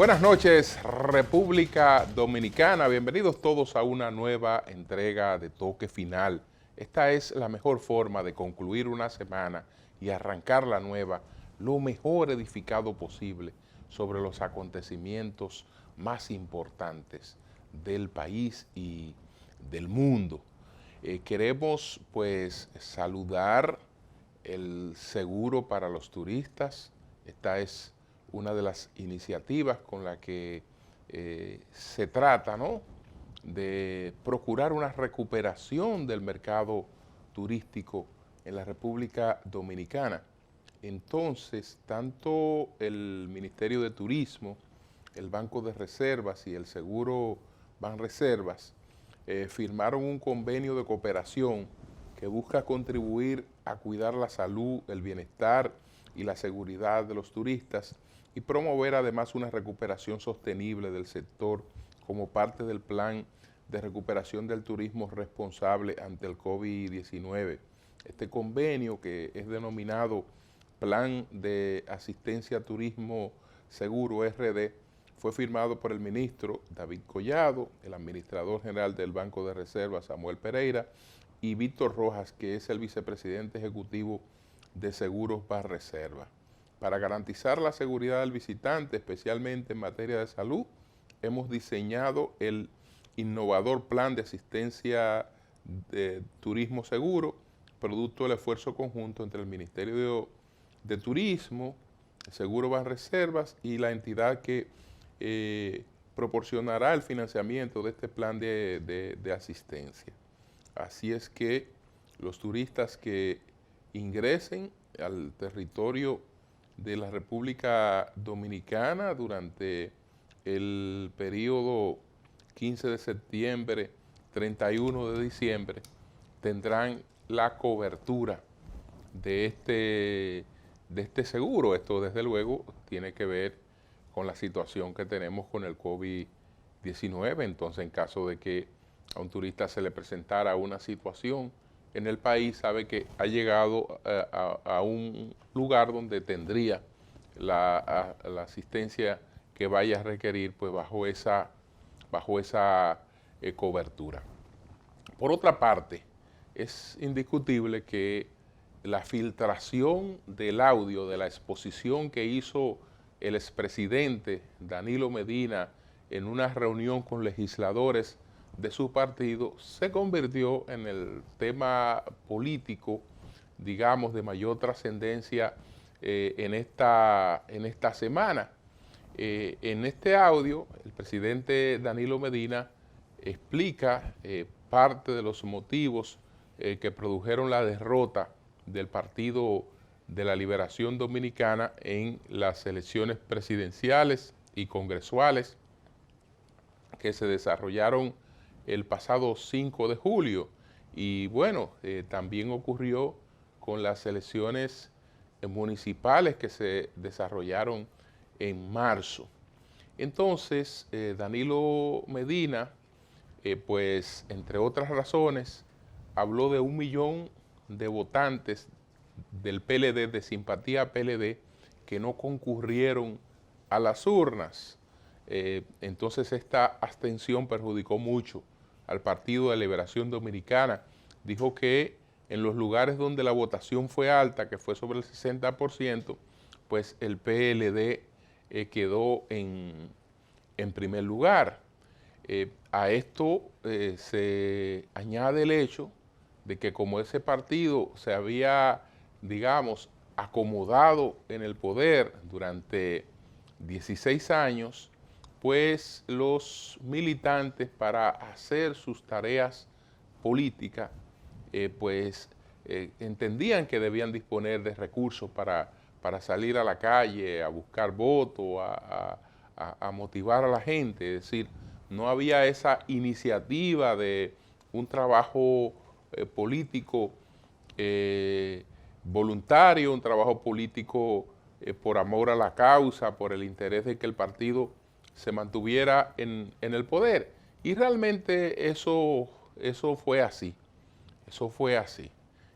Buenas noches, República Dominicana. Bienvenidos todos a una nueva entrega de Toque Final. Esta es la mejor forma de concluir una semana y arrancar la nueva lo mejor edificado posible sobre los acontecimientos más importantes del país y del mundo. Queremos pues saludar el seguro para los turistas. Esta es una de las iniciativas con la que se trata, ¿no?, de procurar una recuperación del mercado turístico en la República Dominicana. Entonces, tanto el Ministerio de Turismo, el Banco de Reservas y el Seguro Banreservas firmaron un convenio de cooperación que busca contribuir a cuidar la salud, el bienestar y la seguridad de los turistas y promover además una recuperación sostenible del sector como parte del plan de recuperación del turismo responsable ante el COVID-19. Este convenio, que es denominado Plan de Asistencia a Turismo Seguro RD, fue firmado por el ministro David Collado, el administrador general del Banco de Reservas Samuel Pereira y Víctor Rojas, que es el vicepresidente ejecutivo de Seguros Banreservas. Para garantizar la seguridad del visitante, especialmente en materia de salud, hemos diseñado el innovador plan de asistencia de turismo seguro, producto del esfuerzo conjunto entre el Ministerio de Turismo, el Seguro Banreservas y la entidad que proporcionará el financiamiento de este plan de asistencia. Así es que los turistas que ingresen al territorio de la República Dominicana durante el periodo 15 de septiembre, 31 de diciembre, tendrán la cobertura de este seguro. Esto, desde luego, tiene que ver con la situación que tenemos con el COVID-19. Entonces, en caso de que a un turista se le presentara una situación en el país, sabe que ha llegado a un lugar donde tendría la asistencia que vaya a requerir, pues bajo esa cobertura. Por otra parte, es indiscutible que la filtración del audio de la exposición que hizo el expresidente Danilo Medina en una reunión con legisladores de su partido se convirtió en el tema político, digamos, de mayor trascendencia en esta semana. En este audio, el presidente Danilo Medina explica parte de los motivos que produjeron la derrota del Partido de la Liberación Dominicana en las elecciones presidenciales y congresuales que se desarrollaron el pasado 5 de julio. Y bueno, también ocurrió con las elecciones municipales que se desarrollaron en marzo. Entonces, Danilo Medina, pues entre otras razones, habló de 1 millón de votantes del PLD, de simpatía PLD, que no concurrieron a las urnas. Entonces esta abstención perjudicó mucho al Partido de Liberación Dominicana. Dijo que en los lugares donde la votación fue alta, que fue sobre el 60%, pues el PLD quedó en primer lugar. A esto se añade el hecho de que como ese partido se había, digamos, acomodado en el poder durante 16 años, pues los militantes, para hacer sus tareas políticas, entendían que debían disponer de recursos para salir a la calle, a buscar votos, a motivar a la gente. Es decir, no había esa iniciativa de un trabajo político voluntario, un trabajo político por amor a la causa, por el interés de que el partido se mantuviera en el poder. Y realmente eso fue así. Eso fue así.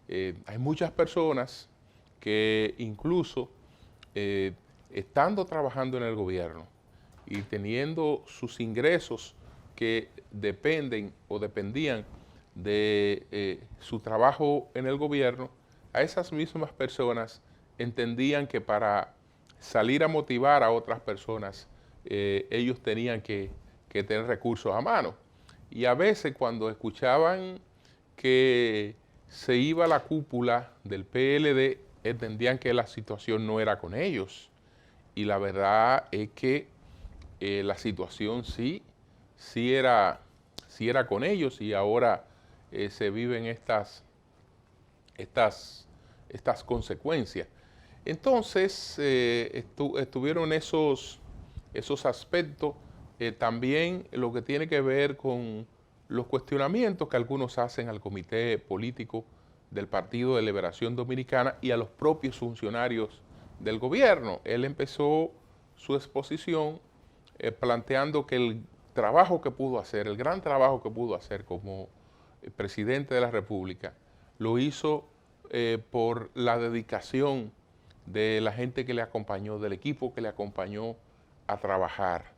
Hay muchas personas que incluso estando trabajando en el gobierno y teniendo sus ingresos que dependen o dependían de su trabajo en el gobierno, a esas mismas personas entendían que para salir a motivar a otras personas, ellos tenían que tener recursos a mano. Y a veces cuando escuchaban que se iba a la cúpula del PLD, entendían que la situación no era con ellos. Y la verdad es que la situación sí era con ellos, y ahora se viven estas consecuencias. Entonces, estuvieron esos aspectos, también lo que tiene que ver con los cuestionamientos que algunos hacen al Comité Político del Partido de Liberación Dominicana y a los propios funcionarios del gobierno. Él empezó su exposición planteando que el trabajo que pudo hacer, el gran trabajo que pudo hacer como presidente de la República, lo hizo por la dedicación de la gente que le acompañó, del equipo que le acompañó a trabajar.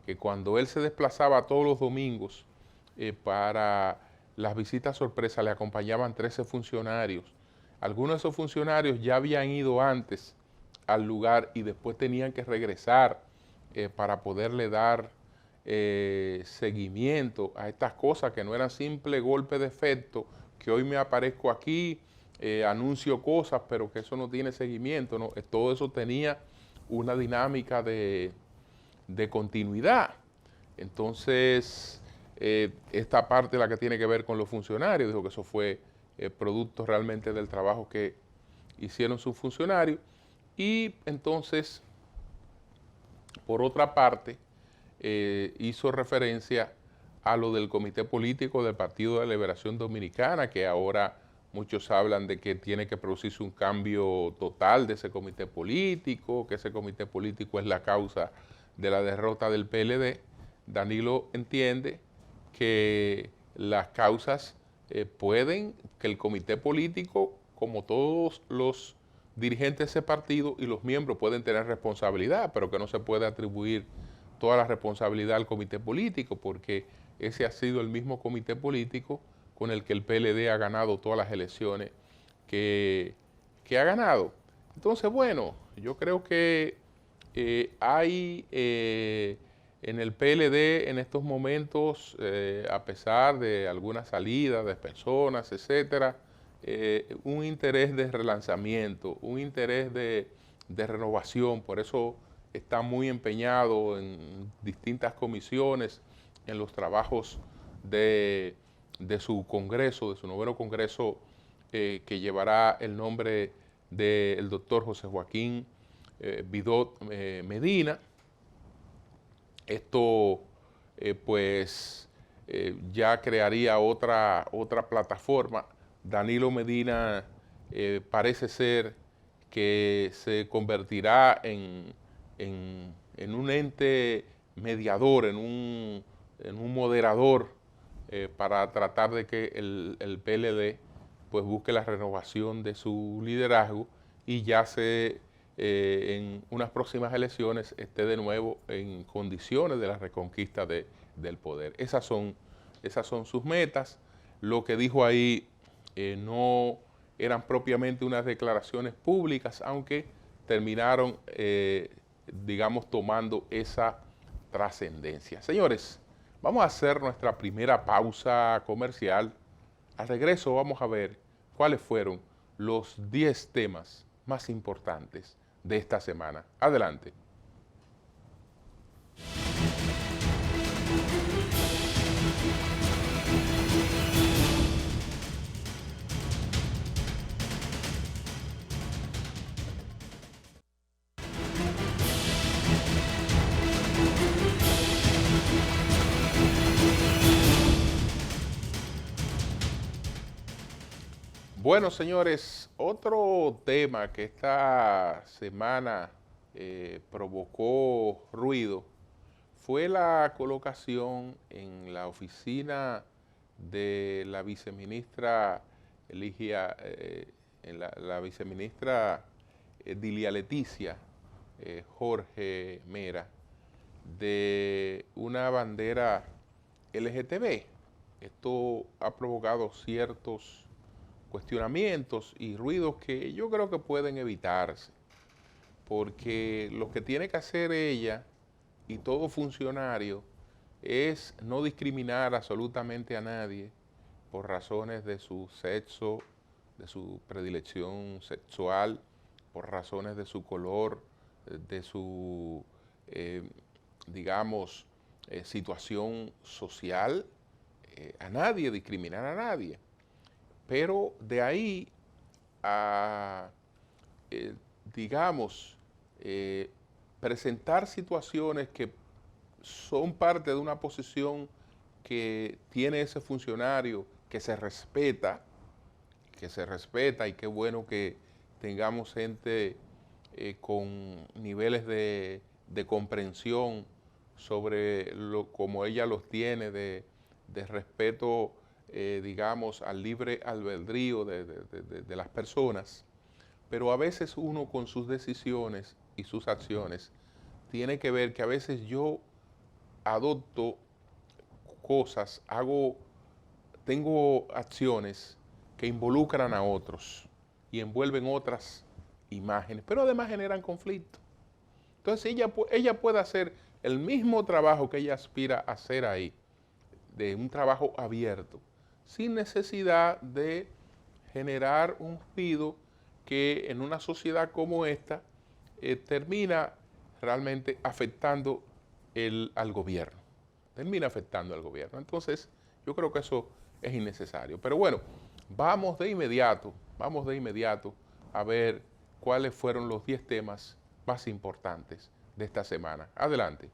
Que cuando él se desplazaba todos los domingos para las visitas sorpresa, le acompañaban 13 funcionarios. Algunos de esos funcionarios ya habían ido antes al lugar y después tenían que regresar para poderle dar seguimiento a estas cosas que no eran simple golpe de efecto, que hoy me aparezco aquí, anuncio cosas, pero que eso no tiene seguimiento, ¿no? Todo eso tenía una dinámica de continuidad. Entonces, esta parte la que tiene que ver con los funcionarios, dijo que eso fue producto realmente del trabajo que hicieron sus funcionarios. Y entonces, por otra parte, hizo referencia a lo del Comité Político del Partido de Liberación Dominicana, que ahora muchos hablan de que tiene que producirse un cambio total de ese comité político, que ese comité político es la causa de la derrota del PLD. Danilo entiende que las causas que el comité político, como todos los dirigentes de ese partido y los miembros, pueden tener responsabilidad, pero que no se puede atribuir toda la responsabilidad al comité político, porque ese ha sido el mismo comité político con el que el PLD ha ganado todas las elecciones que ha ganado. Entonces, bueno, yo creo que hay en el PLD en estos momentos, a pesar de algunas salidas de personas, etcétera, un interés de relanzamiento, un interés de renovación. Por eso está muy empeñado en distintas comisiones, en los trabajos de su congreso, de su noveno congreso, que llevará el nombre del doctor José Joaquín Vidot Medina. Esto pues ya crearía otra plataforma. Danilo Medina parece ser que se convertirá en un ente mediador, en un moderador para tratar de que el PLD pues busque la renovación de su liderazgo y ya en unas próximas elecciones esté de nuevo en condiciones de la reconquista del poder. Esas son sus metas. Lo que dijo ahí no eran propiamente unas declaraciones públicas, aunque terminaron, digamos, tomando esa trascendencia. Señores, vamos a hacer nuestra primera pausa comercial. Al regreso vamos a ver cuáles fueron los 10 temas más importantes de esta semana. Adelante. Bueno, señores, otro tema que esta semana provocó ruido fue la colocación en la oficina de la viceministra Eligia, la viceministra Dilia Leticia Jorge Mera, de una bandera LGTB. Esto ha provocado ciertos cuestionamientos y ruidos que yo creo que pueden evitarse, porque lo que tiene que hacer ella y todo funcionario es no discriminar absolutamente a nadie por razones de su sexo, de su predilección sexual, por razones de su color, de su, digamos, situación social, a nadie, discriminar a nadie. Pero de ahí a, digamos, presentar situaciones que son parte de una posición que tiene ese funcionario, que se respeta y qué bueno que tengamos gente con niveles de comprensión sobre como ella los tiene, de respeto, digamos, al libre albedrío de las personas. Pero a veces uno con sus decisiones y sus acciones tiene que ver que a veces yo adopto cosas, tengo acciones que involucran a otros y envuelven otras imágenes, pero además generan conflicto. Entonces ella puede hacer el mismo trabajo que ella aspira a hacer ahí, de un trabajo abierto, sin necesidad de generar un ruido que en una sociedad como esta termina realmente afectando al gobierno. Termina afectando al gobierno. Entonces, yo creo que eso es innecesario. Pero bueno, vamos de inmediato a ver cuáles fueron los 10 temas más importantes de esta semana. Adelante.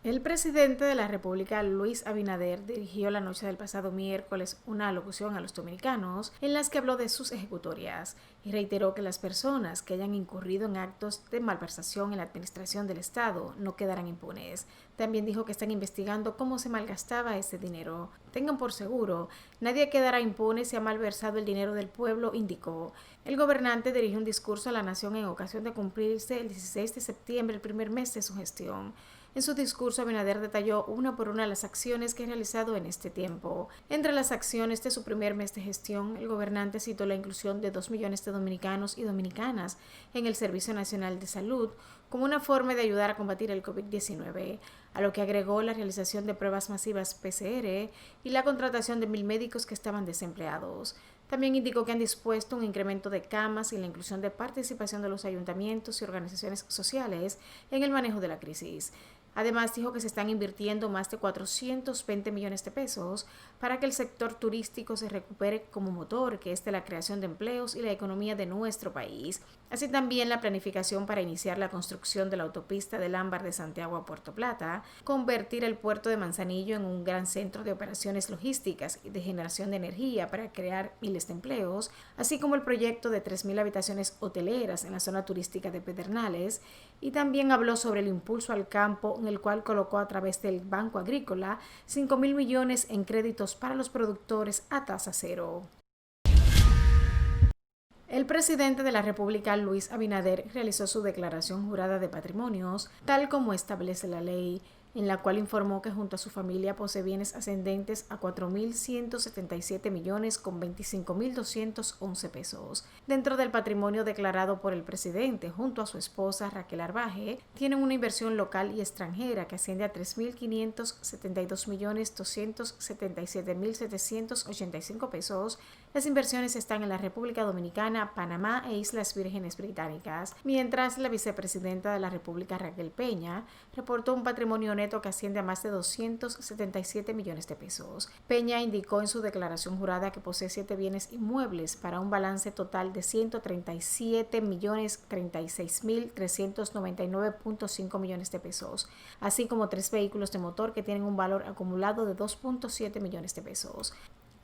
El presidente de la República, Luis Abinader, dirigió la noche del pasado miércoles una alocución a los dominicanos en las que habló de sus ejecutorias y reiteró que las personas que hayan incurrido en actos de malversación en la administración del Estado no quedarán impunes. También dijo que están investigando cómo se malgastaba ese dinero. Tengan por seguro, nadie quedará impune si ha malversado el dinero del pueblo, indicó. El gobernante dirigió un discurso a la nación en ocasión de cumplirse el 16 de septiembre, el primer mes de su gestión. En su discurso, Abinader detalló una por una las acciones que ha realizado en este tiempo. Entre las acciones de su primer mes de gestión, el gobernante citó la inclusión de 2 millones de dominicanos y dominicanas en el Servicio Nacional de Salud como una forma de ayudar a combatir el COVID-19, a lo que agregó la realización de pruebas masivas PCR y la contratación de 1,000 médicos que estaban desempleados. También indicó que han dispuesto un incremento de camas y la inclusión de participación de los ayuntamientos y organizaciones sociales en el manejo de la crisis. Además, dijo que se están invirtiendo más de 420 millones de pesos para que el sector turístico se recupere como motor, que es de la creación de empleos y la economía de nuestro país. Así también la planificación para iniciar la construcción de la autopista del Ámbar de Santiago a Puerto Plata, convertir el puerto de Manzanillo en un gran centro de operaciones logísticas y de generación de energía para crear miles de empleos, así como el proyecto de 3,000 habitaciones hoteleras en la zona turística de Pedernales, y también habló sobre el impulso al campo, en el cual colocó a través del Banco Agrícola 5,000 millones en créditos para los productores a tasa cero. El presidente de la República, Luis Abinader, realizó su declaración jurada de patrimonios, tal como establece la ley, en la cual informó que junto a su familia posee bienes ascendentes a 4.177 millones con 25.211 pesos. Dentro del patrimonio declarado por el presidente, junto a su esposa Raquel Arbaje, tienen una inversión local y extranjera que asciende a 3.572.277.785 pesos. Las inversiones están en la República Dominicana, Panamá e Islas Vírgenes Británicas, mientras la vicepresidenta de la República, Raquel Peña, reportó un patrimonio neto que asciende a más de 277 millones de pesos. Peña indicó en su declaración jurada que posee 7 bienes inmuebles para un balance total de 137.036.399.5 millones de pesos, así como 3 vehículos de motor que tienen un valor acumulado de 2.7 millones de pesos.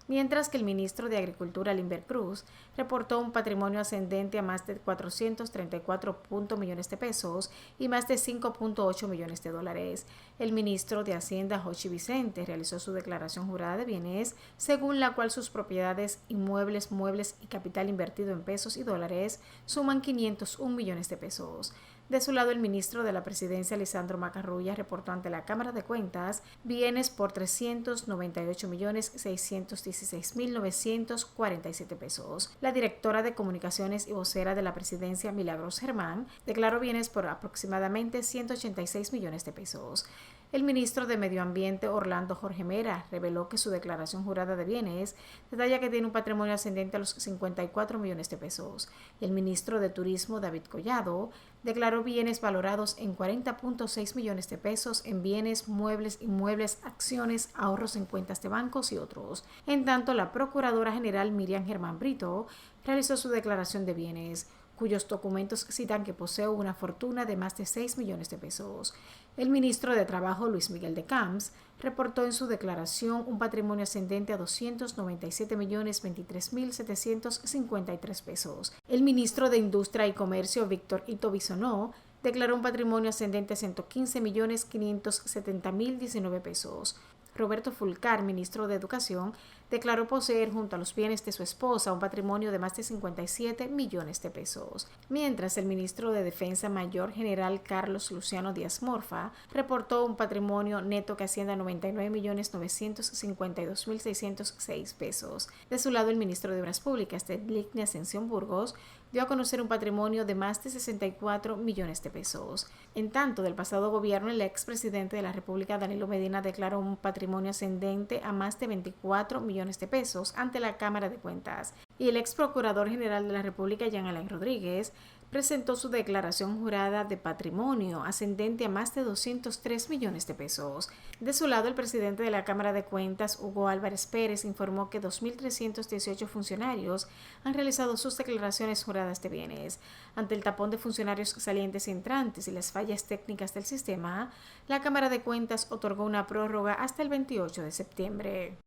mientras que el ministro de Agricultura, Limber Cruz, reportó un patrimonio ascendente a más de 434 millones de pesos y más de 5.8 millones de dólares. El ministro de Hacienda, Jochi Vicente, realizó su declaración jurada de bienes, según la cual sus propiedades, inmuebles, muebles y capital invertido en pesos y dólares suman 501 millones de pesos. De su lado, el ministro de la Presidencia, Lisandro Macarrulla, reportó ante la Cámara de Cuentas bienes por 398.616.947 pesos. La directora de Comunicaciones y vocera de la Presidencia, Milagros Germán, declaró bienes por aproximadamente 186 millones de pesos. El ministro de Medio Ambiente, Orlando Jorge Mera, reveló que su declaración jurada de bienes detalla que tiene un patrimonio ascendente a los 54 millones de pesos. Y el ministro de Turismo, David Collado, declaró bienes valorados en 40.6 millones de pesos en bienes, muebles, inmuebles, acciones, ahorros en cuentas de bancos y otros. En tanto, la Procuradora General Miriam Germán Brito realizó su declaración de bienes, cuyos documentos citan que posee una fortuna de más de 6 millones de pesos. El ministro de Trabajo, Luis Miguel de Camps, reportó en su declaración un patrimonio ascendente a 297.023.753 pesos. El ministro de Industria y Comercio, Víctor Ito Bisonó, declaró un patrimonio ascendente a 115.570.019 pesos. Roberto Fulcar, ministro de Educación, declaró poseer junto a los bienes de su esposa un patrimonio de más de 57 millones de pesos. Mientras el ministro de Defensa Mayor General Carlos Luciano Díaz Morfa reportó un patrimonio neto que asciende a 99.952.606 pesos. De su lado, el ministro de Obras Públicas, Tedligne Ascensión Burgos, dio a conocer un patrimonio de más de 64 millones de pesos. En tanto, del pasado gobierno, el expresidente de la República, Danilo Medina, declaró un patrimonio ascendente a más de 24 millones de pesos ante la Cámara de Cuentas. Y el ex procurador general de la República, Jean Alain Rodríguez, presentó su declaración jurada de patrimonio ascendente a más de 203 millones de pesos. De su lado, el presidente de la Cámara de Cuentas, Hugo Álvarez Pérez, informó que 2.318 funcionarios han realizado sus declaraciones juradas de bienes. Ante el tapón de funcionarios salientes y entrantes y las fallas técnicas del sistema, la Cámara de Cuentas otorgó una prórroga hasta el 28 de septiembre.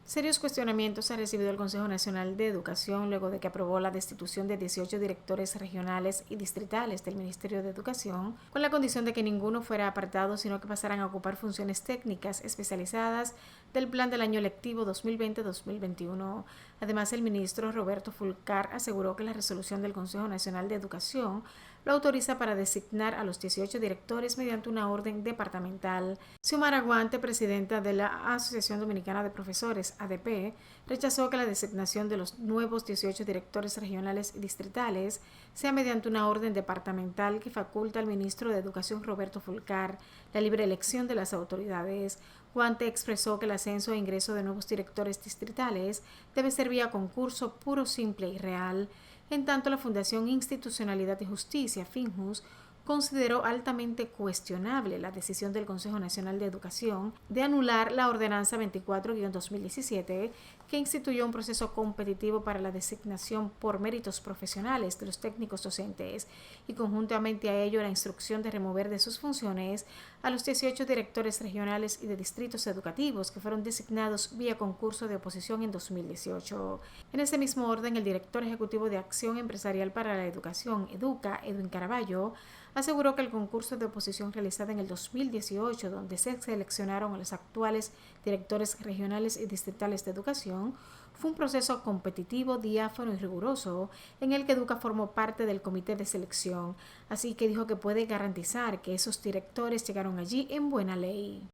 Serios cuestionamientos ha recibido el Consejo Nacional de Educación luego de que aprobó la destitución de 18 directores regionales y distritales del Ministerio de Educación, con la condición de que ninguno fuera apartado, sino que pasaran a ocupar funciones técnicas especializadas del plan del año lectivo 2020-2021. Además, el ministro Roberto Fulcar aseguró que la resolución del Consejo Nacional de Educación lo autoriza para designar a los 18 directores mediante una orden departamental. Xiomara Guante, presidenta de la Asociación Dominicana de Profesores, ADP, rechazó que la designación de los nuevos 18 directores regionales y distritales sea mediante una orden departamental que faculta al ministro de Educación, Roberto Fulcar, la libre elección de las autoridades. Guante expresó que el ascenso e ingreso de nuevos directores distritales debe ser vía concurso puro, simple y real. En tanto, la Fundación Institucionalidad y Justicia, FINJUS, consideró altamente cuestionable la decisión del Consejo Nacional de Educación de anular la Ordenanza 24-2017 que instituyó un proceso competitivo para la designación por méritos profesionales de los técnicos docentes y conjuntamente a ello la instrucción de remover de sus funciones a los 18 directores regionales y de distritos educativos que fueron designados vía concurso de oposición en 2018. En ese mismo orden, el director ejecutivo de Acción Empresarial para la Educación, EDUCA, Edwin Caraballo, aseguró que el concurso de oposición realizado en el 2018, donde se seleccionaron a los actuales directores regionales y distritales de educación, fue un proceso competitivo, diáfano y riguroso en el que Educa formó parte del comité de selección, así que dijo que puede garantizar que esos directores llegaron allí en buena ley.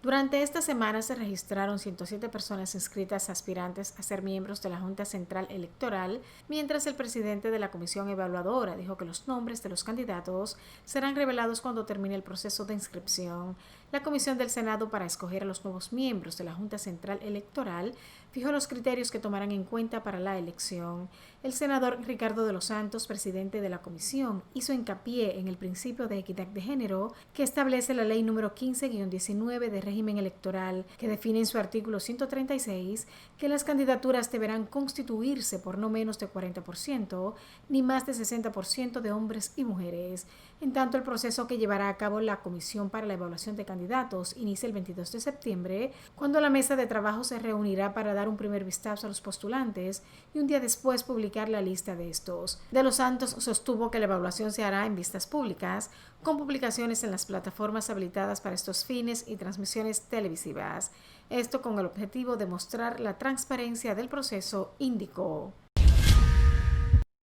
Durante esta semana se registraron 107 personas inscritas aspirantes a ser miembros de la Junta Central Electoral, mientras el presidente de la Comisión Evaluadora dijo que los nombres de los candidatos serán revelados cuando termine el proceso de inscripción. La Comisión del Senado para escoger a los nuevos miembros de la Junta Central Electoral fijó los criterios que tomarán en cuenta para la elección. El senador Ricardo de los Santos, presidente de la comisión, hizo hincapié en el principio de equidad de género que establece la ley número 15-19 de régimen electoral, que define en su artículo 136 que las candidaturas deberán constituirse por no menos de 40% ni más de 60% de hombres y mujeres. En tanto, el proceso que llevará a cabo la Comisión para la Evaluación de Candidatos candidatos inicia el 22 de septiembre, cuando la mesa de trabajo se reunirá para dar un primer vistazo a los postulantes y un día después publicar la lista de estos. De los Santos sostuvo que la evaluación se hará en vistas públicas, con publicaciones en las plataformas habilitadas para estos fines y transmisiones televisivas. Esto con el objetivo de mostrar la transparencia del proceso, indicó.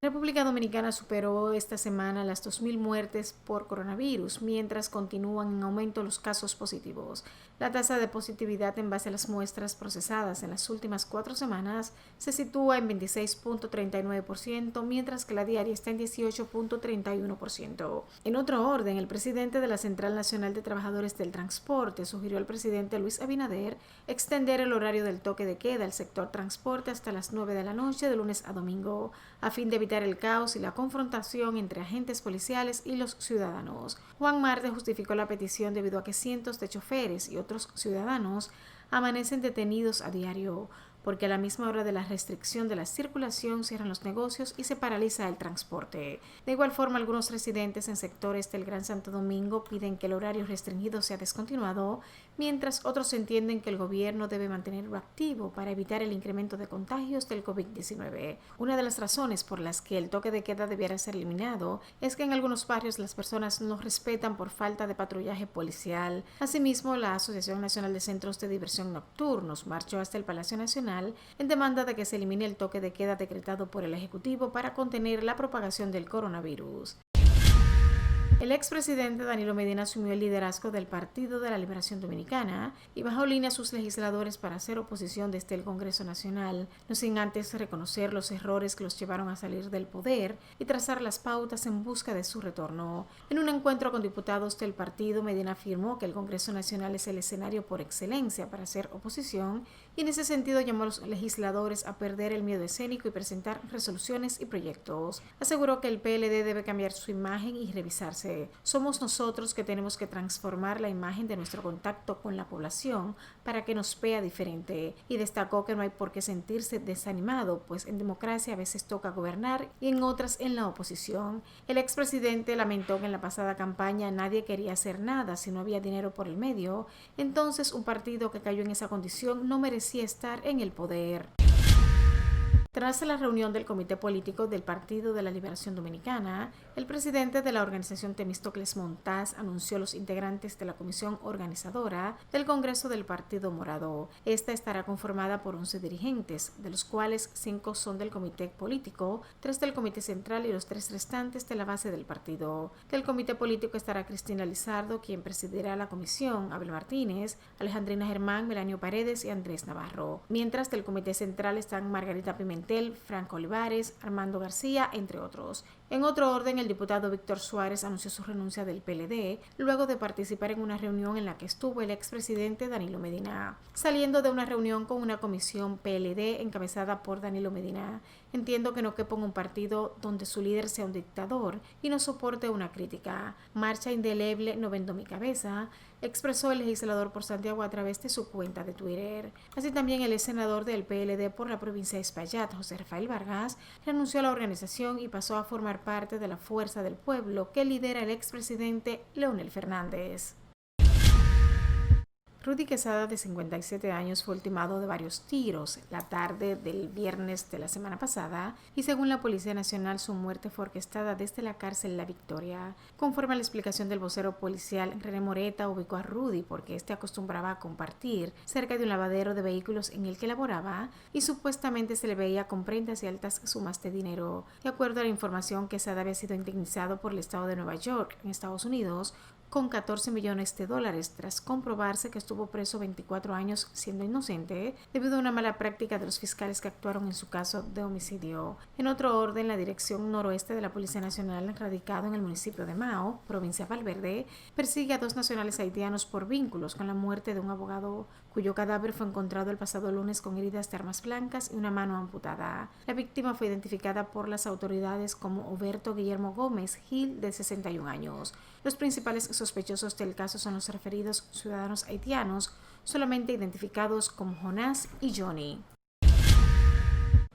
República Dominicana superó esta semana las 2.000 muertes por coronavirus, mientras continúan en aumento los casos positivos. La tasa de positividad en base a las muestras procesadas en las últimas 4 semanas se sitúa en 26.39%, mientras que la diaria está en 18.31%. En otro orden, el presidente de la Central Nacional de Trabajadores del Transporte sugirió al presidente Luis Abinader extender el horario del toque de queda al sector transporte hasta las 9 de la noche de lunes a domingo, a fin de evitar el caos y la confrontación entre agentes policiales y los ciudadanos. Juan Marte justificó la petición debido a que cientos de choferes y otros ciudadanos amanecen detenidos a diario, porque a la misma hora de la restricción de la circulación cierran los negocios y se paraliza el transporte. De igual forma, algunos residentes en sectores del Gran Santo Domingo piden que el horario restringido sea descontinuado, mientras otros entienden que el gobierno debe mantenerlo activo para evitar el incremento de contagios del COVID-19. Una de las razones por las que el toque de queda debiera ser eliminado es que en algunos barrios las personas no respetan por falta de patrullaje policial. Asimismo, la Asociación Nacional de Centros de Diversión Nocturnos marchó hasta el Palacio Nacional en demanda de que se elimine el toque de queda decretado por el Ejecutivo para contener la propagación del coronavirus. El expresidente Danilo Medina asumió el liderazgo del Partido de la Liberación Dominicana y bajó línea a sus legisladores para hacer oposición desde el Congreso Nacional, no sin antes reconocer los errores que los llevaron a salir del poder y trazar las pautas en busca de su retorno. En un encuentro con diputados del partido, Medina afirmó que el Congreso Nacional es el escenario por excelencia para hacer oposición y en ese sentido llamó a los legisladores a perder el miedo escénico y presentar resoluciones y proyectos. Aseguró que el PLD debe cambiar su imagen y revisarse. Somos nosotros que tenemos que transformar la imagen de nuestro contacto con la población para que nos vea diferente, y destacó que no hay por qué sentirse desanimado, pues en democracia a veces toca gobernar y en otras en la oposición. El expresidente lamentó que en la pasada campaña nadie quería hacer nada si no había dinero por el medio, entonces un partido que cayó en esa condición no merecía estar en el poder. Tras la reunión del Comité Político del Partido de la Liberación Dominicana, el presidente de la organización Temístocles Montaz anunció los integrantes de la comisión organizadora del Congreso del Partido Morado. Esta estará conformada por 11 dirigentes, de los cuales 5 son del Comité Político, 3 del Comité Central y los 3 restantes de la base del partido. Del Comité Político estará Cristina Lizardo, quien presidirá la comisión, Abel Martínez, Alejandrina Germán, Melanio Paredes y Andrés Navarro. Mientras del Comité Central están Margarita Pimentel, Franco Olivares, Armando García, entre otros. En otro orden, el diputado Víctor Suárez anunció su renuncia del PLD luego de participar en una reunión en la que estuvo el expresidente Danilo Medina. Saliendo de una reunión con una comisión PLD encabezada por Danilo Medina, entiendo que no quepo en un partido donde su líder sea un dictador y no soporte una crítica. Marcha indeleble no vendo mi cabeza, expresó el legislador por Santiago a través de su cuenta de Twitter. Así también el ex senador del PLD por la provincia de Espaillat, José Rafael Vargas, renunció a la organización y pasó a formar parte de la Fuerza del Pueblo que lidera el expresidente Leonel Fernández. Rudy Quesada, de 57 años, fue ultimado de varios tiros la tarde del viernes de la semana pasada y según la Policía Nacional su muerte fue orquestada desde la cárcel La Victoria. Conforme a la explicación del vocero policial, René Moreta ubicó a Rudy porque este acostumbraba a compartir cerca de un lavadero de vehículos en el que laboraba y supuestamente se le veía con prendas y altas sumas de dinero. De acuerdo a la información, Quesada había sido indemnizado por el estado de Nueva York, en Estados Unidos, con $14 millones tras comprobarse que estuvo preso 24 años siendo inocente debido a una mala práctica de los fiscales que actuaron en su caso de homicidio. En otro orden, la Dirección Noroeste de la Policía Nacional, radicado en el municipio de Mao, provincia de Valverde, persigue a 2 nacionales haitianos por vínculos con la muerte de un abogado cuyo cadáver fue encontrado el pasado lunes con heridas de armas blancas y una mano amputada. La víctima fue identificada por las autoridades como Oberto Guillermo Gómez Gil, de 61 años. Los principales sospechosos del caso son los referidos ciudadanos haitianos, solamente identificados como Jonás y Johnny.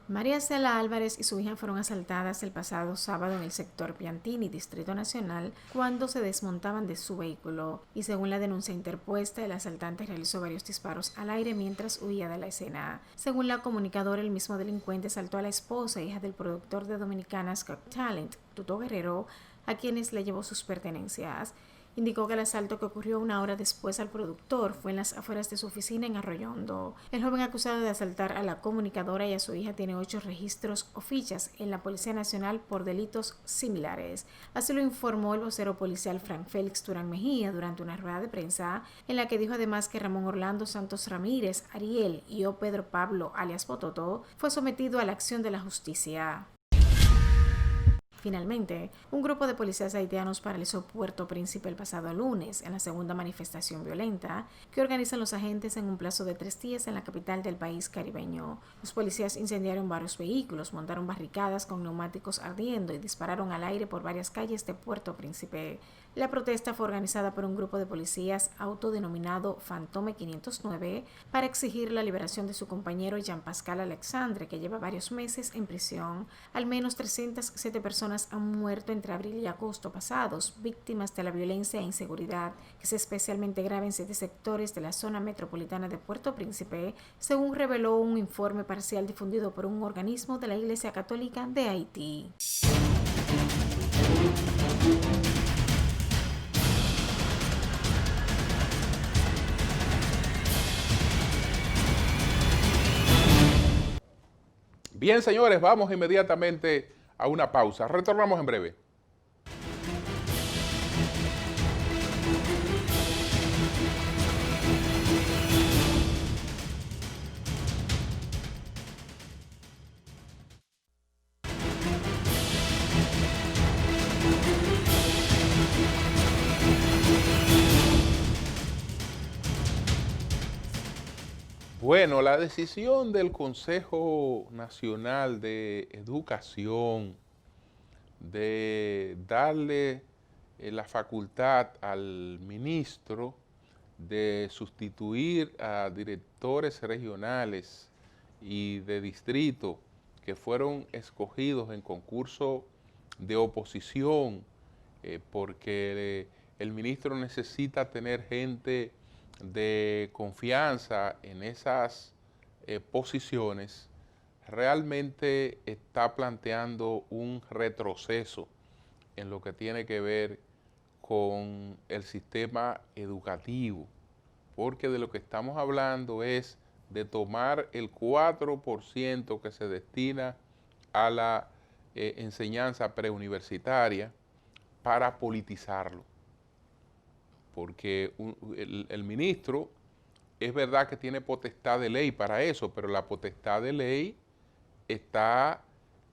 María Cela Álvarez y su hija fueron asaltadas el pasado sábado en el sector Piantini, Distrito Nacional, cuando se desmontaban de su vehículo y según la denuncia interpuesta, el asaltante realizó varios disparos al aire mientras huía de la escena. Según la comunicadora, el mismo delincuente asaltó a la esposa, hija del productor de Dominicanas Got Talent, Tuto Guerrero, a quienes le llevó sus pertenencias. Indicó que el asalto, que ocurrió una hora después al productor, fue en las afueras de su oficina en Arroyo Hondo. El joven acusado de asaltar a la comunicadora y a su hija tiene 8 registros o fichas en la Policía Nacional por delitos similares. Así lo informó el vocero policial Frank Félix Durán Mejía durante una rueda de prensa, en la que dijo además que Ramón Orlando Santos Ramírez, Ariel y O. Pedro Pablo, alias Pototo, fue sometido a la acción de la justicia. Finalmente, un grupo de policías haitianos paralizó Puerto Príncipe el pasado lunes en la segunda manifestación violenta que organizan los agentes en un plazo de 3 días en la capital del país caribeño. Los policías incendiaron varios vehículos, montaron barricadas con neumáticos ardiendo y dispararon al aire por varias calles de Puerto Príncipe. La protesta fue organizada por un grupo de policías autodenominado Fantome 509 para exigir la liberación de su compañero Jean Pascal Alexandre, que lleva varios meses en prisión. Al menos 307 personas han muerto entre abril y agosto pasados, víctimas de la violencia e inseguridad, que es especialmente grave en 7 sectores de la zona metropolitana de Puerto Príncipe, según reveló un informe parcial difundido por un organismo de la Iglesia Católica de Haití. Bien, señores, vamos inmediatamente a una pausa. Retornamos en breve. Bueno, la decisión del Consejo Nacional de Educación de darle la facultad al ministro de sustituir a directores regionales y de distrito que fueron escogidos en concurso de oposición, porque el ministro necesita tener gente de confianza en esas posiciones, realmente está planteando un retroceso en lo que tiene que ver con el sistema educativo, porque de lo que estamos hablando es de tomar el 4% que se destina a la enseñanza preuniversitaria para politizarlo. Porque el ministro es verdad que tiene potestad de ley para eso, pero la potestad de ley está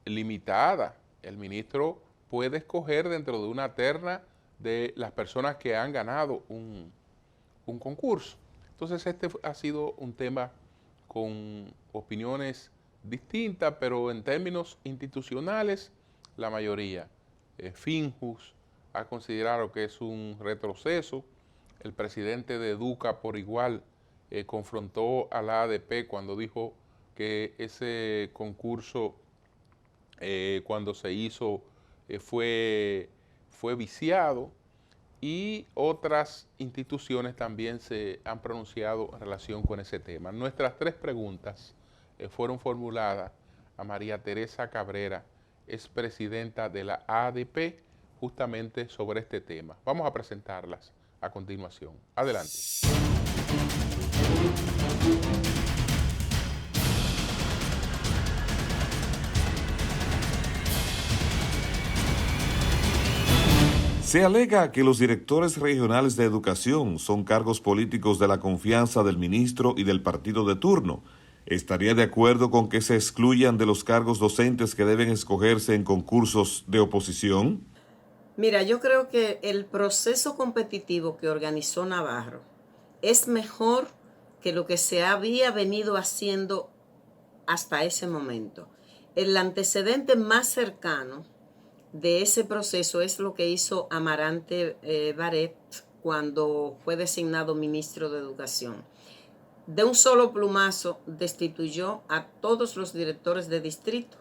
limitada. El ministro puede escoger dentro de una terna de las personas que han ganado un concurso. Entonces este ha sido un tema con opiniones distintas, pero en términos institucionales, la mayoría. Finjus ha considerado que es un retroceso. El presidente de Educa por igual confrontó a la ADP cuando dijo que ese concurso cuando se hizo fue viciado, y otras instituciones también se han pronunciado en relación con ese tema. Nuestras 3 preguntas fueron formuladas a María Teresa Cabrera, es presidenta de la ADP, justamente sobre este tema. Vamos a presentarlas a continuación. Adelante. Se alega que los directores regionales de educación son cargos políticos de la confianza del ministro y del partido de turno. ¿Estaría de acuerdo con que se excluyan de los cargos docentes que deben escogerse en concursos de oposición? Mira, yo creo que el proceso competitivo que organizó Navarro es mejor que lo que se había venido haciendo hasta ese momento. El antecedente más cercano de ese proceso es lo que hizo Amarante Baret cuando fue designado ministro de Educación. de un solo plumazo destituyó a todos los directores de distrito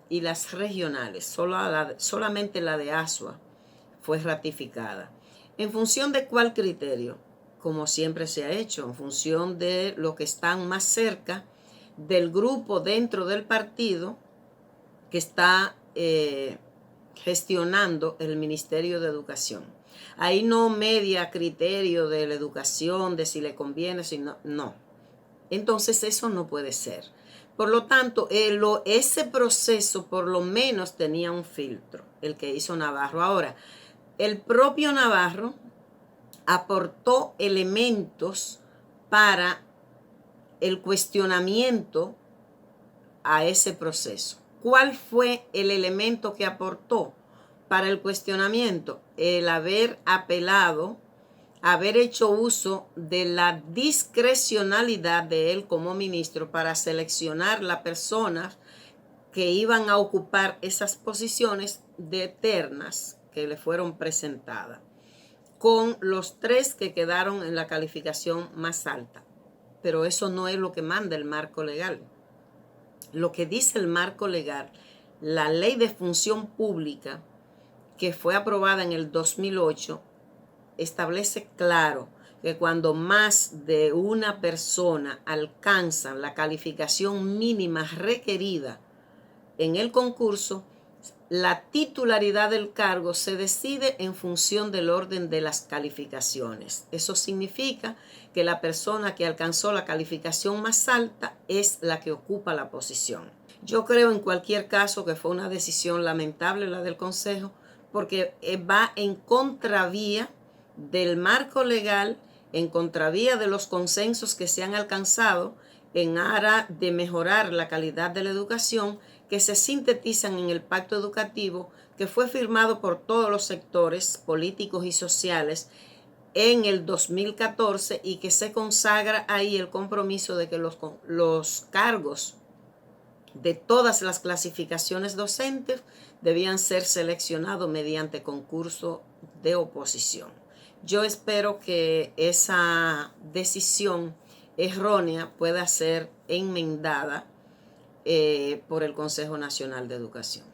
y las regionales, solamente la de Asua fue ratificada. ¿En función de cuál criterio? Como siempre se ha hecho, en función de los que están más cerca del grupo dentro del partido que está gestionando el Ministerio de Educación. Ahí no media criterio de la educación, de si le conviene, si no, no. Entonces eso no puede ser. Por lo tanto, ese proceso por lo menos tenía un filtro, el que hizo Navarro. Ahora, el propio Navarro aportó elementos para el cuestionamiento a ese proceso. ¿Cuál fue el elemento que aportó para el cuestionamiento? El haber apelado, haber hecho uso de la discrecionalidad de él como ministro para seleccionar las personas que iban a ocupar esas posiciones de ternas que le fueron presentadas, con los 3 que quedaron en la calificación más alta. Pero eso no es lo que manda el marco legal. Lo que dice el marco legal, la Ley de Función Pública, que fue aprobada en el 2008, establece claro que cuando más de una persona alcanza la calificación mínima requerida en el concurso, la titularidad del cargo se decide en función del orden de las calificaciones. Eso significa que la persona que alcanzó la calificación más alta es la que ocupa la posición. Yo creo en cualquier caso que fue una decisión lamentable la del Consejo, porque va en contravía del marco legal, en contravía de los consensos que se han alcanzado en aras de mejorar la calidad de la educación, que se sintetizan en el pacto educativo que fue firmado por todos los sectores políticos y sociales en el 2014 y que se consagra ahí el compromiso de que los cargos de todas las clasificaciones docentes debían ser seleccionados mediante concurso de oposición. Yo espero que esa decisión errónea pueda ser enmendada por el Consejo Nacional de Educación.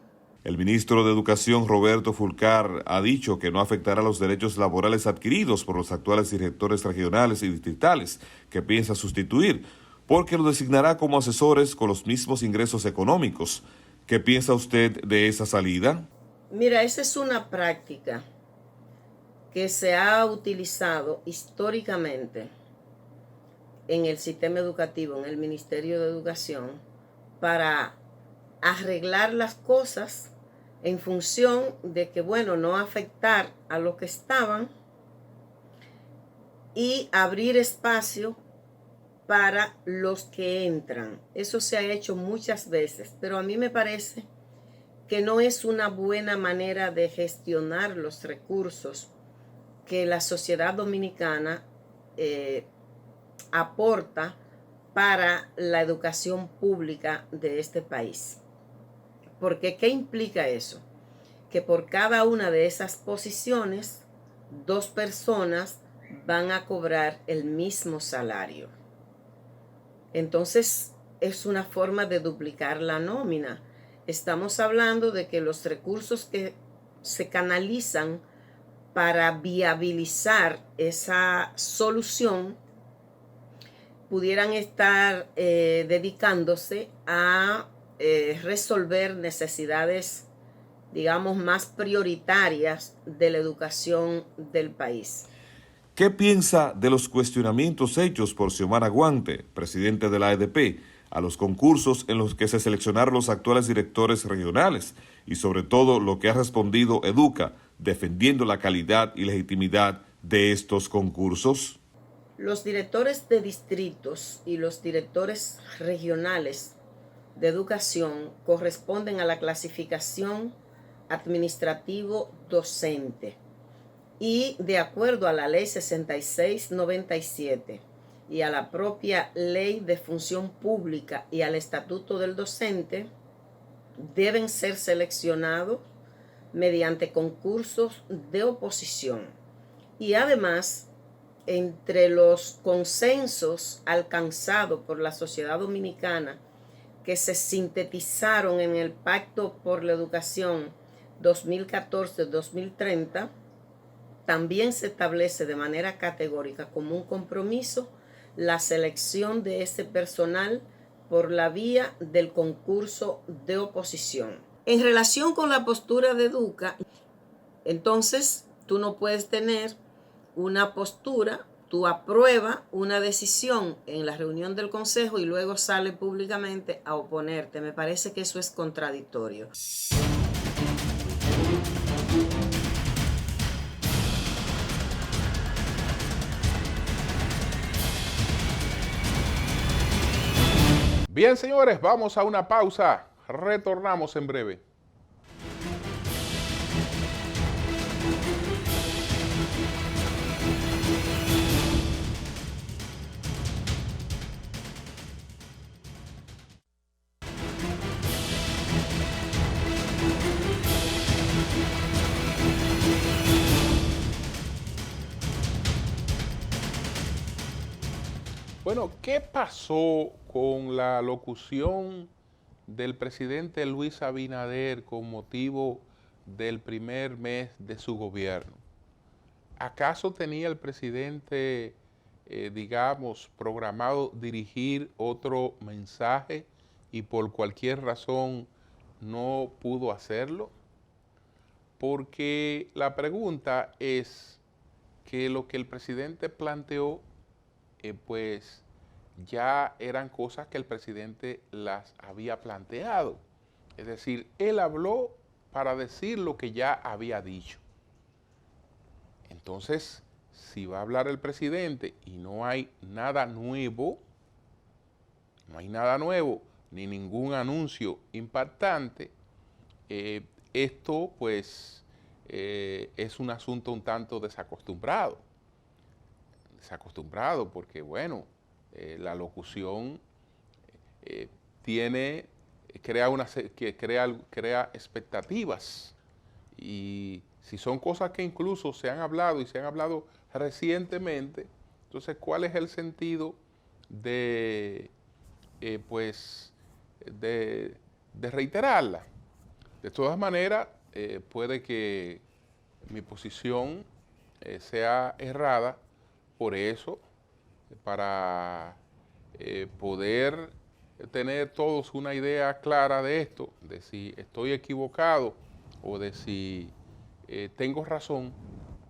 El ministro de Educación, Roberto Fulcar, ha dicho que no afectará los derechos laborales adquiridos por los actuales directores regionales y distritales que piensa sustituir, porque lo designará como asesores con los mismos ingresos económicos. ¿Qué piensa usted de esa salida? Mira, esa es una práctica que se ha utilizado históricamente en el sistema educativo, en el Ministerio de Educación, para arreglar las cosas en función de que, bueno, no afectar a los que estaban y abrir espacio para los que entran. Eso se ha hecho muchas veces, pero a mí me parece que no es una buena manera de gestionar los recursos que la sociedad dominicana aporta para la educación pública de este país. Porque ¿qué implica eso? Que por cada una de esas posiciones, 2 personas van a cobrar el mismo salario. Entonces, es una forma de duplicar la nómina. Estamos hablando de que los recursos que se canalizan para viabilizar esa solución pudieran estar dedicándose a resolver necesidades, digamos, más prioritarias de la educación del país. ¿Qué piensa de los cuestionamientos hechos por Xiomara Guante, presidente de la EDP, a los concursos en los que se seleccionaron los actuales directores regionales y sobre todo lo que ha respondido Educa, defendiendo la calidad y legitimidad de estos concursos? Los directores de distritos y los directores regionales de educación corresponden a la clasificación administrativo docente y de acuerdo a la ley 6697 y a la propia ley de función pública y al estatuto del docente, deben ser seleccionados mediante concursos de oposición. Y además, entre los consensos alcanzados por la sociedad dominicana que se sintetizaron en el Pacto por la Educación 2014-2030, también se establece de manera categórica como un compromiso la selección de ese personal por la vía del concurso de oposición. En relación con la postura de Educa, entonces tú no puedes tener una postura, tú apruebas una decisión en la reunión del consejo y luego sale públicamente a oponerte. Me parece que eso es contradictorio. Bien, señores, vamos a una pausa. Retornamos en breve. Bueno, ¿qué pasó con la locución del presidente Luis Abinader con motivo del primer mes de su gobierno? ¿Acaso tenía el presidente, digamos, programado dirigir otro mensaje y por cualquier razón no pudo hacerlo? Porque la pregunta es que lo que el presidente planteó pues ya eran cosas que el presidente las había planteado. Es decir, él habló para decir lo que ya había dicho. Entonces, si va a hablar el presidente y no hay nada nuevo, ni ningún anuncio impactante, esto pues es un asunto un tanto desacostumbrado porque, bueno, la locución crea expectativas, y si son cosas que incluso se han hablado y se han hablado recientemente, entonces, ¿cuál es el sentido de reiterarla? De todas maneras, puede que mi posición sea errada. Por eso, para poder tener todos una idea clara de esto, de si estoy equivocado o de si tengo razón,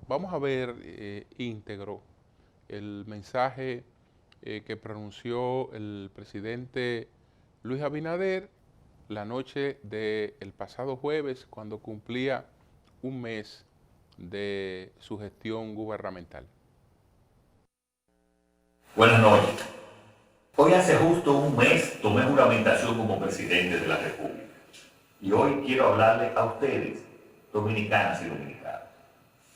vamos a ver íntegro el mensaje que pronunció el presidente Luis Abinader la noche del pasado jueves, cuando cumplía un mes de su gestión gubernamental. Buenas noches. Hoy hace justo un mes tomé juramentación como presidente de la República. Y hoy quiero hablarles a ustedes, dominicanas y dominicanos.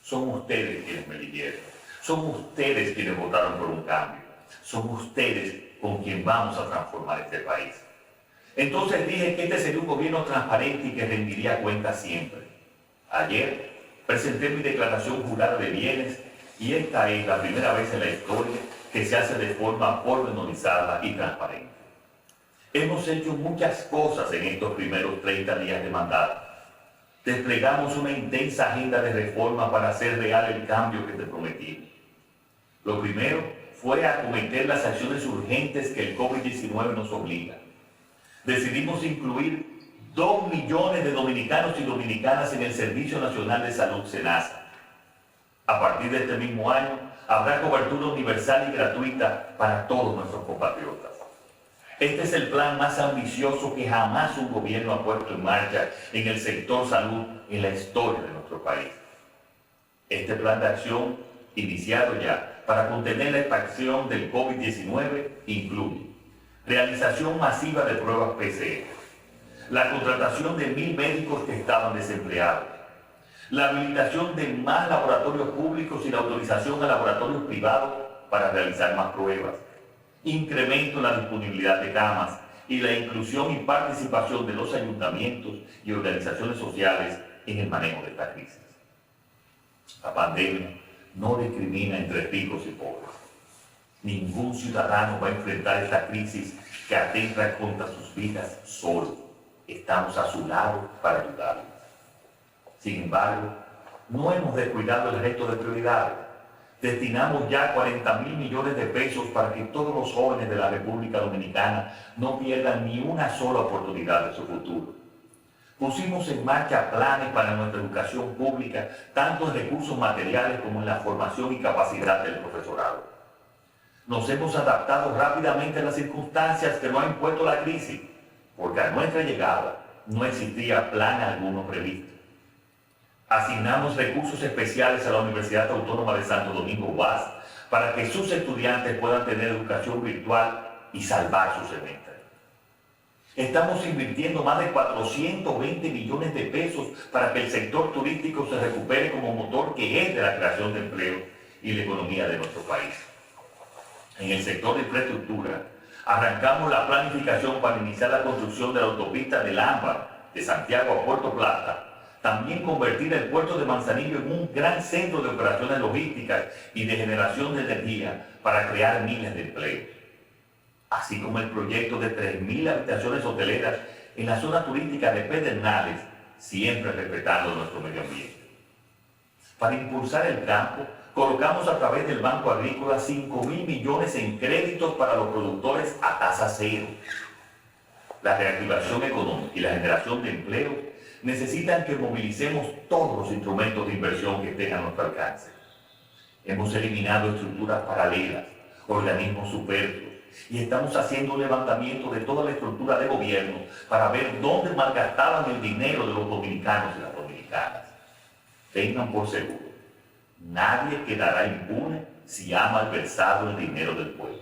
Son ustedes quienes me eligieron. Son ustedes quienes votaron por un cambio. Son ustedes con quien vamos a transformar este país. Entonces dije que este sería un gobierno transparente y que rendiría cuentas siempre. Ayer presenté mi declaración jurada de bienes y esta es la primera vez en la historia que se hace de forma pormenorizada y transparente. Hemos hecho muchas cosas en estos primeros 30 días de mandato. Desplegamos una intensa agenda de reforma para hacer real el cambio que te prometimos. Lo primero fue acometer las acciones urgentes que el COVID-19 nos obliga. Decidimos incluir 2 millones de dominicanos y dominicanas en el Servicio Nacional de Salud SENASA. A partir de este mismo año, habrá cobertura universal y gratuita para todos nuestros compatriotas. Este es el plan más ambicioso que jamás un gobierno ha puesto en marcha en el sector salud en la historia de nuestro país. Este plan de acción, iniciado ya para contener la expansión del COVID-19, incluye realización masiva de pruebas PCR, la contratación de 1.000 médicos que estaban desempleados, la habilitación de más laboratorios públicos y la autorización a laboratorios privados para realizar más pruebas, incremento en la disponibilidad de camas y la inclusión y participación de los ayuntamientos y organizaciones sociales en el manejo de esta crisis. La pandemia no discrimina entre ricos y pobres. Ningún ciudadano va a enfrentar esta crisis que atenta contra sus vidas solo. Estamos a su lado para ayudarles. Sin embargo, no hemos descuidado el resto de prioridades. Destinamos ya 40.000 millones de pesos para que todos los jóvenes de la República Dominicana no pierdan ni una sola oportunidad de su futuro. Pusimos en marcha planes para nuestra educación pública, tanto en recursos materiales como en la formación y capacidad del profesorado. Nos hemos adaptado rápidamente a las circunstancias que nos ha impuesto la crisis, porque a nuestra llegada no existía plan alguno previsto. Asignamos recursos especiales a la Universidad Autónoma de Santo Domingo UAS para que sus estudiantes puedan tener educación virtual y salvar su semestre. Estamos invirtiendo más de 420 millones de pesos para que el sector turístico se recupere como motor que es de la creación de empleo y la economía de nuestro país. En el sector de infraestructura, arrancamos la planificación para iniciar la construcción de la autopista del Ámbar de Santiago a Puerto Plata. También convertir el puerto de Manzanillo en un gran centro de operaciones logísticas y de generación de energía para crear miles de empleos. Así como el proyecto de 3.000 habitaciones hoteleras en la zona turística de Pedernales, siempre respetando nuestro medio ambiente. Para impulsar el campo, colocamos a través del Banco Agrícola 5.000 millones en créditos para los productores a tasa cero. La reactivación económica y la generación de empleo necesitan que movilicemos todos los instrumentos de inversión que estén a nuestro alcance. Hemos eliminado estructuras paralelas, organismos superfluos, y estamos haciendo un levantamiento de toda la estructura de gobierno para ver dónde malgastaban el dinero de los dominicanos y las dominicanas. Tengan por seguro, nadie quedará impune si ha malversado el dinero del pueblo.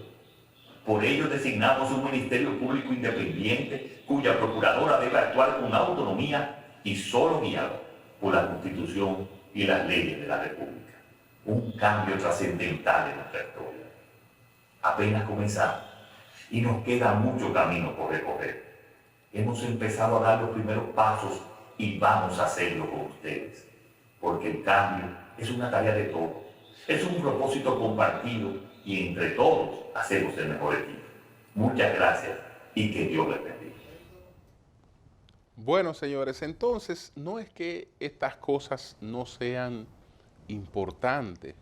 Por ello designamos un Ministerio Público Independiente cuya procuradora debe actuar con autonomía y solo guiado por la Constitución y las leyes de la República. Un cambio trascendental en nuestra historia. Apenas comenzamos y nos queda mucho camino por recorrer. Hemos empezado a dar los primeros pasos y vamos a hacerlo con ustedes, porque el cambio es una tarea de todos, es un propósito compartido y entre todos hacemos el mejor equipo. Muchas gracias y que Dios les bendiga. Bueno, señores, entonces no es que estas cosas no sean importantes.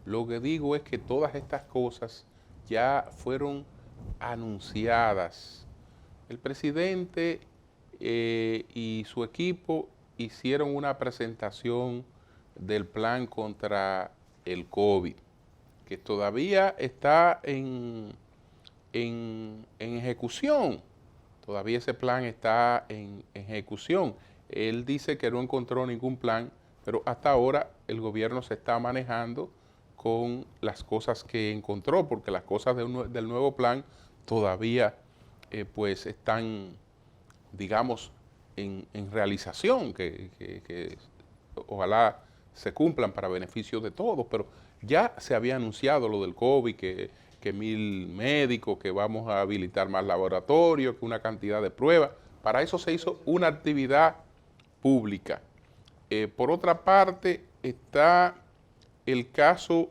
Lo que digo es que todas estas cosas ya fueron anunciadas. El presidente y su equipo hicieron una presentación del plan contra el COVID, que todavía está en ejecución. Todavía ese plan está en ejecución. Él dice que no encontró ningún plan, pero hasta ahora el gobierno se está manejando con las cosas que encontró, porque las cosas del nuevo plan todavía pues están, digamos, en realización, que ojalá se cumplan para beneficio de todos, pero ya se había anunciado lo del COVID, que 1.000 médicos, que vamos a habilitar más laboratorios, que una cantidad de pruebas. Para eso se hizo una actividad pública. Por otra parte, está el caso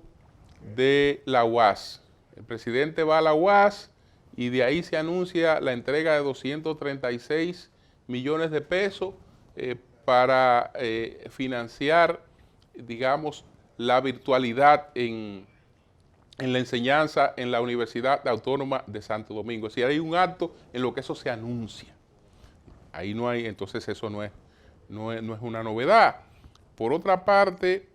de la UAS. El presidente va a la UAS y de ahí se anuncia la entrega de 236 millones de pesos para financiar, digamos, la virtualidad en la enseñanza en la Universidad Autónoma de Santo Domingo. Si hay un acto en lo que eso se anuncia, ahí no hay, entonces eso no es una novedad. Por otra parte,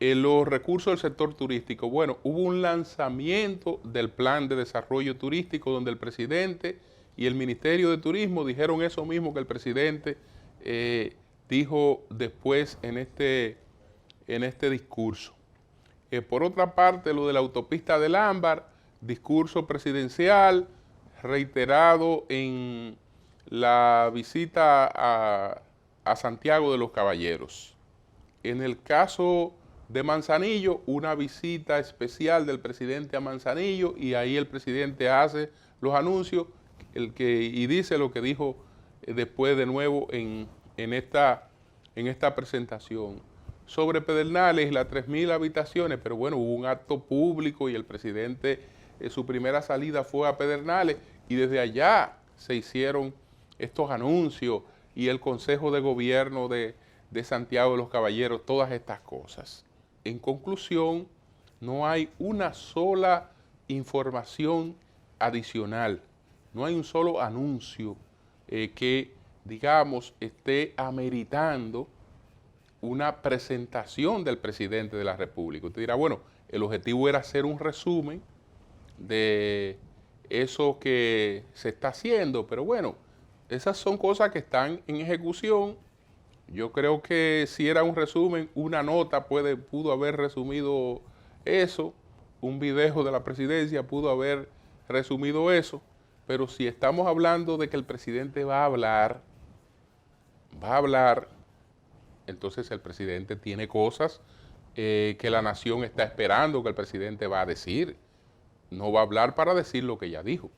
los recursos del sector turístico. Bueno, hubo un lanzamiento del plan de desarrollo turístico donde el presidente y el Ministerio de Turismo dijeron eso mismo que el presidente dijo después en este discurso. Por otra parte, lo de la autopista del Ámbar, discurso presidencial reiterado en la visita a Santiago de los Caballeros. En el caso de Manzanillo, una visita especial del presidente a Manzanillo, y ahí el presidente hace los anuncios y dice lo que dijo después de nuevo en esta presentación. sobre Pedernales y las 3.000 habitaciones, pero bueno, hubo un acto público y el presidente, su primera salida fue a Pedernales y desde allá se hicieron estos anuncios y el Consejo de Gobierno de Santiago de los Caballeros, todas estas cosas. En conclusión, no hay una sola información adicional, no hay un solo anuncio que, digamos, esté ameritando una presentación del presidente de la República. Usted dirá, bueno, el objetivo era hacer un resumen de eso que se está haciendo, pero bueno, esas son cosas que están en ejecución. Yo creo que si era un resumen, una nota pudo haber resumido eso, un video de la presidencia pudo haber resumido eso, pero si estamos hablando de que el presidente va a hablar, entonces el presidente tiene cosas que la nación está esperando que el presidente va a decir. No va a hablar para decir lo que ya dijo,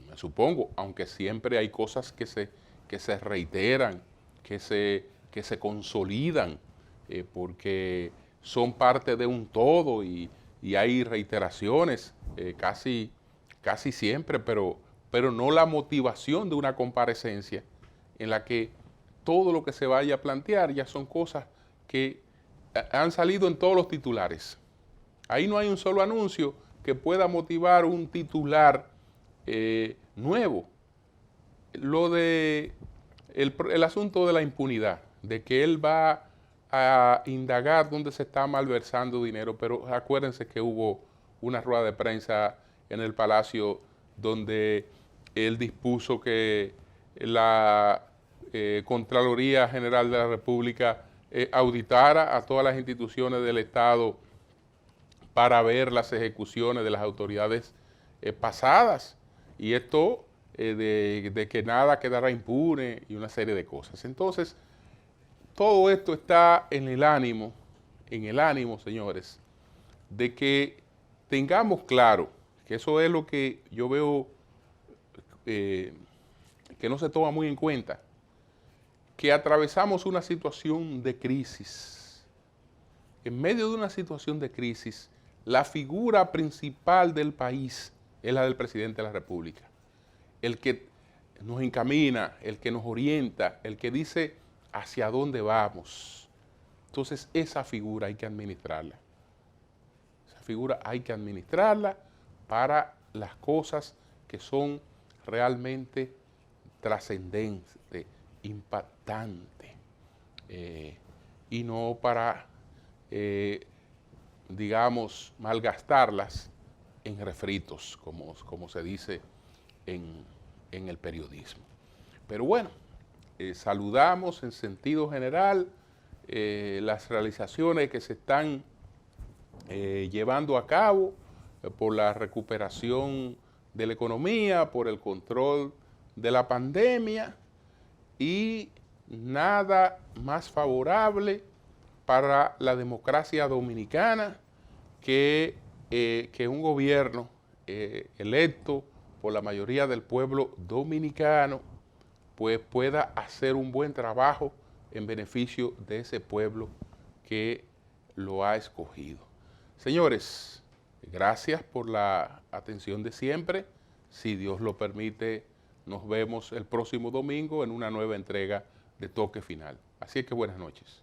me supongo, aunque siempre hay cosas que se reiteran, que se consolidan, porque son parte de un todo y hay reiteraciones casi siempre, pero no la motivación de una comparecencia en la que todo lo que se vaya a plantear ya son cosas que han salido en todos los titulares. Ahí no hay un solo anuncio que pueda motivar un titular nuevo. Lo de el asunto de la impunidad, de que él va a indagar dónde se está malversando dinero, pero acuérdense que hubo una rueda de prensa en el Palacio donde él dispuso que la Contraloría General de la República auditara a todas las instituciones del Estado para ver las ejecuciones de las autoridades pasadas, y esto de que nada quedará impune y una serie de cosas. Entonces, todo esto está en el ánimo, señores, de que tengamos claro, que eso es lo que yo veo que no se toma muy en cuenta, que atravesamos una situación de crisis. En medio de una situación de crisis, la figura principal del país es la del presidente de la República. El que nos encamina, el que nos orienta, el que dice hacia dónde vamos. Entonces, esa figura hay que administrarla. Esa figura hay que administrarla para las cosas que son realmente trascendentes, impactantes, y no para, digamos, malgastarlas en refritos, como se dice en el periodismo. Pero bueno, saludamos en sentido general las realizaciones que se están llevando a cabo por la recuperación de la economía, por el control de la pandemia, y nada más favorable para la democracia dominicana que un gobierno electo por la mayoría del pueblo dominicano pues pueda hacer un buen trabajo en beneficio de ese pueblo que lo ha escogido. Señores, gracias por la atención de siempre. Si Dios lo permite, nos vemos el próximo domingo en una nueva entrega de Toque Final. Así que buenas noches.